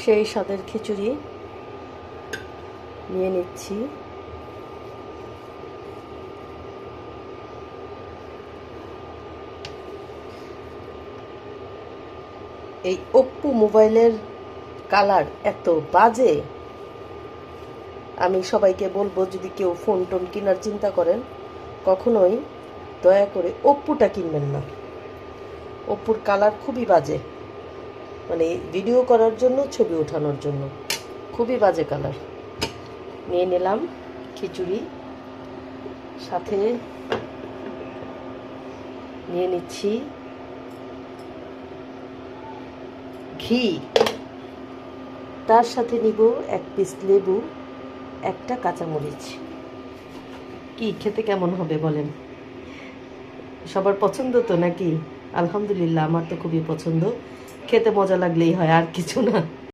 সেই স্বাদের খিচুড়ি নিয়ে নিচ্ছি। এই ওপ্পো মোবাইলের কালার এত বাজে, আমি সবাইকে বলবো যদি কেউ ফোন টোন কেনার চিন্তা করেন কখনোই দয়া করে ওপ্পোটা কিনবেন না। ওপ্পোর কালার খুবই বাজে, মানে ভিডিও করার জন্য, ছবি ওঠানোর জন্য খুবই বাজে কালার। নিয়ে নিলাম খিচুড়ি, সাথে নিয়ে নিচ্ছি ঘি, তার সাথে নিব 1 পিস লেবু, একটা কাঁচামরিচ। কি খেতে কেমন হবে বলেন? সবার পছন্দ তো নাকি? আলহামদুলিল্লাহ, আমার তো খুবই পছন্দ। খেতে মজা লাগলেই হয়, আর কিছু না।